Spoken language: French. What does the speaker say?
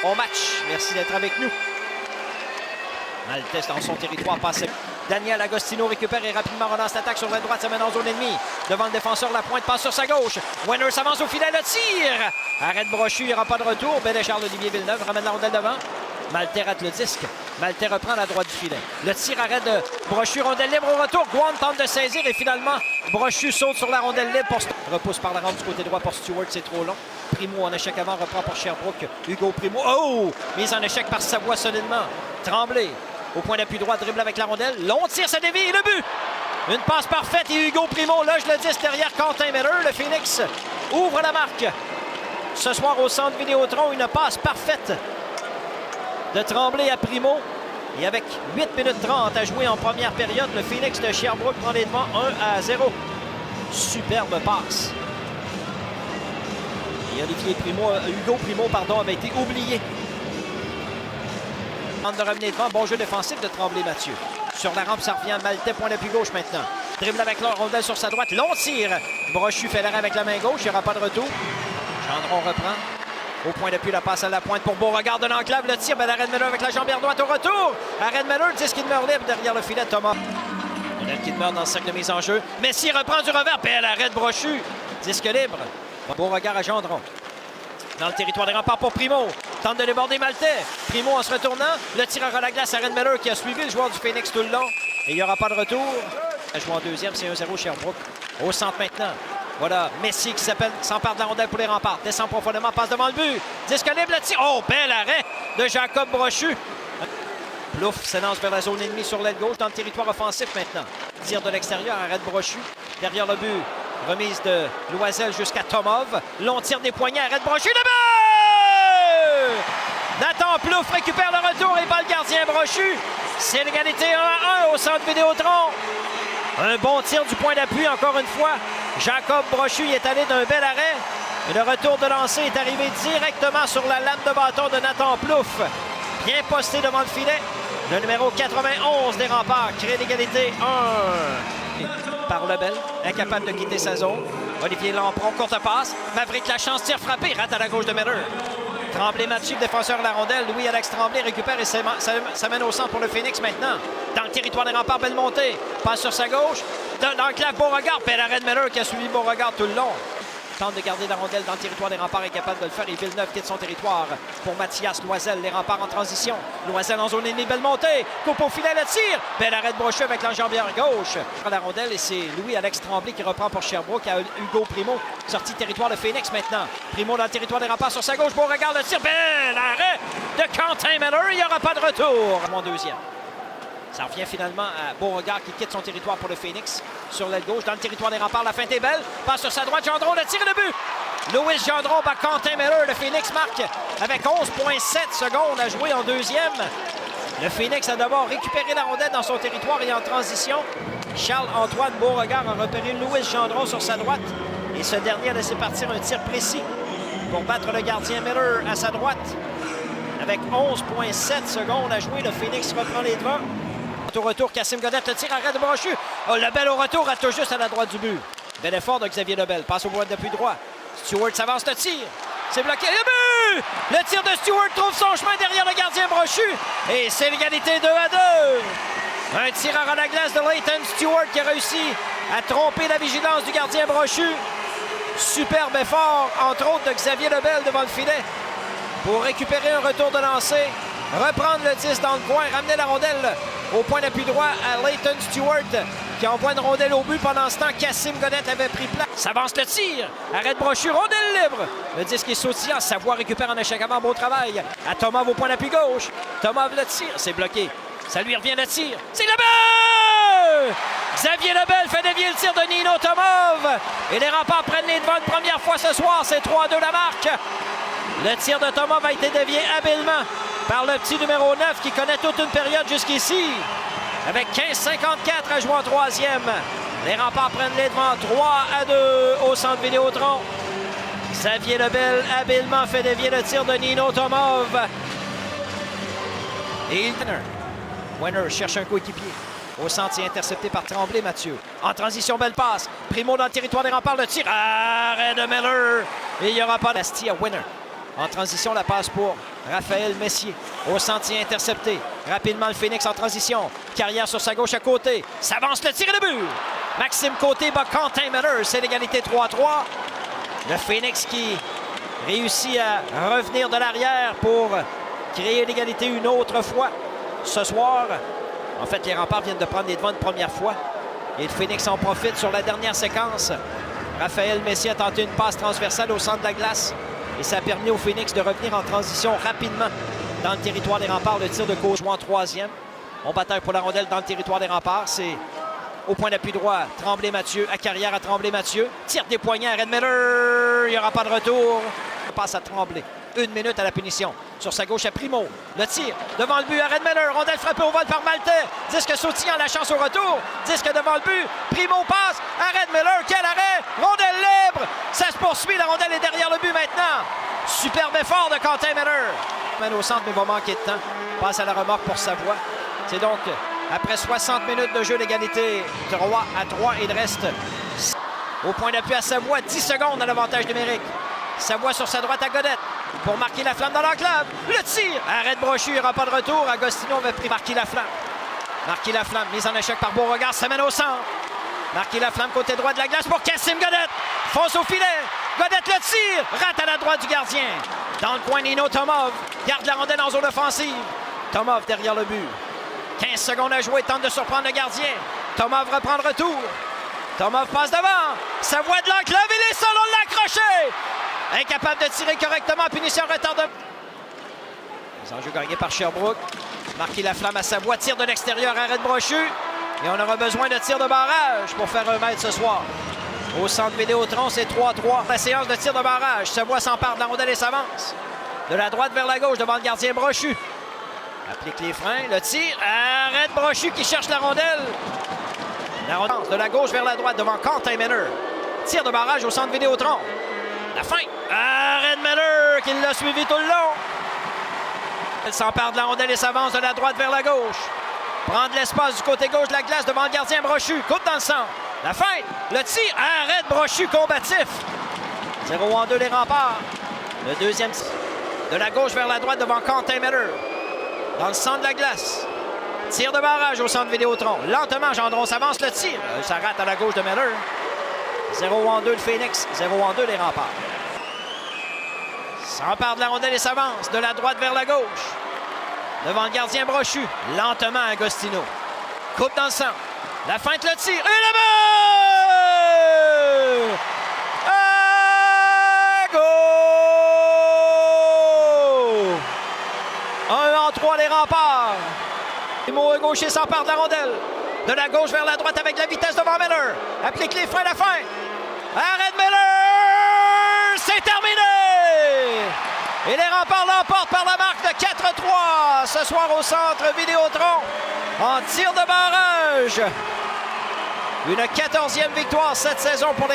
au match. Merci d'être avec nous. Maltais dans son territoire, passe. Daniel Agostino récupère et rapidement relance l'attaque sur la droite, ça mène en zone ennemie. Devant le défenseur, la pointe passe sur sa gauche. Winner s'avance au filet, le tir! Arrête Brochu, il n'y aura pas de retour. Bellet Charles-Olivier Villeneuve ramène la rondelle devant. Maltais rate le disque. Maltais reprend la droite du filet. Le tir arrête de Brochu, rondelle libre au retour. Guan tente de saisir et finalement, Brochu saute sur la rondelle libre. Repousse par la rampe du côté droit pour Stewart, c'est trop long. Primo en échec avant, reprend pour Sherbrooke. Hugo Primo. Oh! Mise en échec par Savoie solidement. Tremblay. Au point d'appui droit, dribble avec la rondelle. Long tir, ça dévie et le but! Une passe parfaite et Hugo Primo loge le 10 derrière Quentin Miller. Le Phoenix ouvre la marque. Ce soir au centre Vidéotron, une passe parfaite de Tremblay à Primo. Et avec 8 minutes 30 à jouer en première période, le Phoenix de Sherbrooke prend les devants 1-0. Superbe passe. Et Hugo Primo avait été oublié. De revenir devant, bon jeu défensif de Tremblay Mathieu. Sur la rampe, ça revient Maltais, point d'appui gauche maintenant. Dribble avec la rondelle sur sa droite, long tir. Brochu fait l'arrêt avec la main gauche, il n'y aura pas de retour. Gendron reprend. Au point d'appui, la passe à la pointe pour Beauregard de l'enclave. Le tir, Arrête Miller avec la jambière droite au retour. Arrête Miller, disque qui demeure libre derrière le filet, Thomas. Lionel qui demeure dans le cercle de mise en jeu. Messi reprend du revers, belle arrête Brochu. Disque libre. Beauregard à Gendron. Dans le territoire des remparts pour Primo. Tente de déborder Maltais. Primo en se retournant. Le tireur à la glace, Arrête Miller qui a suivi le joueur du Phoenix tout le long. Et il n'y aura pas de retour. Elle joue en deuxième, c'est 1-0 Sherbrooke. Au centre maintenant. Voilà, Messi qui s'empare de la rondelle pour les remparts. Descend profondément, passe devant le but. Disque libre, le tir. Oh, bel arrêt de Jacob Brochu. Plouf s'élance vers la zone ennemie sur l'aile gauche dans le territoire offensif maintenant. Tir de l'extérieur, arrête Brochu. Derrière le but. Remise de Loisel jusqu'à Tomov. Long tir des poignets, arrête Brochu. Le but! Nathan Plouf récupère le retour et bat le gardien Brochu. C'est l'égalité 1-1 au centre Vidéotron. Un bon tir du point d'appui encore une fois. Jacob Brochu est allé d'un bel arrêt. Et le retour de lancer est arrivé directement sur la lame de bâton de Nathan Plouf. Bien posté devant le filet. Le numéro 91 des remparts crée l'égalité 1. Par Lebel, incapable de quitter sa zone. Olivier Lampron, courte passe. Maverick Lachance, tire frappé, rate à la gauche de Miller. Tremblay Mathieu, défenseur de la rondelle. Louis-Alex Tremblay récupère et s'amène au centre pour le Phoenix maintenant. Dans le territoire des remparts, belle montée. Passe sur sa gauche. Dans l'enclave, Beauregard. Bel arrêt de Miller qui a suivi Beauregard tout le long. Tente de garder la rondelle dans le territoire des remparts, est capable de le faire. Et Villeneuve quitte son territoire pour Mathias Loisel. Les remparts en transition. Loisel en zone ennemie, belle montée. Coupe au filet, le tir. Bel arrêt de Brochu avec l'enjambière gauche. La rondelle et c'est Louis-Alex Tremblay qui reprend pour Sherbrooke à Hugo Primo. Sorti territoire de Phoenix maintenant. Primo dans le territoire des remparts sur sa gauche. Beauregard le tir. Bel arrêt de Quentin Miller. Il n'y aura pas de retour. Mon deuxième. Ça revient finalement à Beauregard qui quitte son territoire pour le Phoenix. Sur l'aile gauche, dans le territoire des remparts, la feinte est belle. Passe sur sa droite, Gendron, le tir et le but. Louis Gendron bat Quentin Miller. Le Phoenix marque avec 11,7 secondes à jouer en deuxième. Le Phoenix a d'abord récupéré la rondelle dans son territoire et en transition. Charles-Antoine Beauregard a repéré Louis Gendron sur sa droite. Et ce dernier a laissé partir un tir précis pour battre le gardien Miller à sa droite. Avec 11,7 secondes à jouer, le Phoenix reprend les devants. Au retour, Kassim Godette, le tir arrête de Brochu. Oh, Lebel au retour, rate juste à la droite du but. Bel effort de Xavier Lebel. Passe au point d'appui droit. Stewart s'avance, le tir. C'est bloqué. Le but! Le tir de Stewart trouve son chemin derrière le gardien Brochu. Et c'est l'égalité 2-2. Un tireur à la glace de Leighton Stewart qui a réussi à tromper la vigilance du gardien Brochu. Superbe effort, entre autres, de Xavier Lebel devant le filet pour récupérer un retour de lancer. Reprendre le 10 dans le coin, ramener la rondelle au point d'appui droit à Leighton Stewart qui envoie une rondelle au but. Pendant ce temps, Kassim Godette avait pris place. S'avance le tir. Arrête Brochu, rondelle libre. Le disque est sautillant. Savoie récupère en échec avant. Beau travail. À Tomov au point d'appui gauche. Tomov le tir. C'est bloqué. Ça lui revient le tir. C'est le but! Xavier Lebel fait dévier le tir de Nino Tomov. Et les remparts prennent les devants une première fois ce soir. C'est 3-2 la marque. Le tir de Tomov a été dévié habilement par le petit numéro 9 qui connaît toute une période jusqu'ici. Avec 15,54 à jouer en troisième. Les remparts prennent les devants 3-2 au centre Vidéotron. Xavier Lebel habilement fait dévier le tir de Nino Tomov. Et Winner cherche un coéquipier. Au centre, intercepté par Tremblay Mathieu. En transition, belle passe. Primo dans le territoire des remparts, le tir. Arrêt de Miller. Et il n'y aura pas d'Asti à Winner. En transition, la passe pour Raphaël Messier au sentier intercepté. Rapidement, le Phoenix en transition. Carrière sur sa gauche à côté. S'avance le tir et le but. Maxime Côté bat Quentin Miller. C'est l'égalité 3-3. Le Phoenix qui réussit à revenir de l'arrière pour créer l'égalité une autre fois ce soir. En fait, les Remparts viennent de prendre les devants une première fois. Et le Phoenix en profite sur la dernière séquence. Raphaël Messier a tenté une passe transversale au centre de la glace. Et ça a permis au Phoenix de revenir en transition rapidement dans le territoire des Remparts. Le tir de gauche en troisième. On bataille pour la rondelle dans le territoire des Remparts. C'est au point d'appui droit, Tremblay-Mathieu à Carrière à Tremblay-Mathieu. Tire des poignets à Red Miller. Il n'y aura pas de retour. Passe à Tremblay. 1 minute à la punition. Sur sa gauche à Primo. Le tir devant le but à Red Miller. Rondelle frappée au vol par Maltais. Disque sautillant, la chance au retour. Disque devant le but. Primo passe à Red Miller. Quel arrêt! Rondelle libre. Ça se poursuit. La rondelle est derrière le but maintenant. Superbe effort de Quentin Miller. Mène au centre, mais va manquer de temps. Passe à la remorque pour Savoie. C'est donc, après 60 minutes de jeu, l'égalité 3-3. Il reste au point d'appui à Savoie. 10 secondes à l'avantage numérique. Savoie sur sa droite à Godette pour marquer la flamme dans l'enclave. Le tir! Arrête Brochu, il n'y aura pas de retour. Agostino avait pris Marquis Laflamme. Marquis Laflamme, mise en échec par Beauregard, ça mène au centre. Marquis Laflamme, côté droit de la glace pour Kassim Godette. Fonce au filet. Godette le tire. Rate à la droite du gardien. Dans le coin, Nino Tomov garde la rondelle en zone offensive. Tomov derrière le but. 15 secondes à jouer, tente de surprendre le gardien. Tomov reprend le retour. Tomov passe devant. Savoie de l'enclave, il est seul, on l'a accroché. Incapable de tirer correctement, punition retardement. Les enjeux gagnés par Sherbrooke. Marquis Laflamme à Savoie, tire de l'extérieur, arrête Brochu. Et on aura besoin de tir de barrage pour faire un mètre ce soir. Au centre Vidéotron, c'est 3-3. La séance de tir de barrage. Savoie s'empare de la rondelle et s'avance. De la droite vers la gauche devant le gardien Brochu. Applique les freins, le tir. Arrête Brochu qui cherche la rondelle. La rondelle de la gauche vers la droite devant Quentin Miller. Tir de barrage au centre Vidéotron. La fin. Red Miller qui l'a suivi tout le long. Elle s'empare de la rondelle et s'avance de la droite vers la gauche. Prend de l'espace du côté gauche de la glace devant le gardien Brochu. Coupe dans le centre. La fin. Le tir. Arrête Brochu combatif. 0-2 les Remparts. Le deuxième tir. De la gauche vers la droite devant Quentin Miller. Dans le centre de la glace. Tir de barrage au centre Vidéotron. Lentement, Gendron s'avance. Le tir. Ça rate à la gauche de Miller. 0-2 le Phoenix, 0-2 les Remparts. S'empare de la rondelle et s'avance de la droite vers la gauche. Devant le gardien Brochu, lentement Agostino. Coupe dans le centre. La feinte, le tir et le but! À 1-3 les Remparts. Primo gaucher s'empare de la rondelle. De la gauche vers la droite avec la vitesse devant Miller. Applique les freins, la fin. Arrête Miller! C'est terminé! Et les Remparts l'emportent par la marque de 4-3 ce soir au centre Vidéotron en tir de barrage. Une 14e victoire cette saison pour les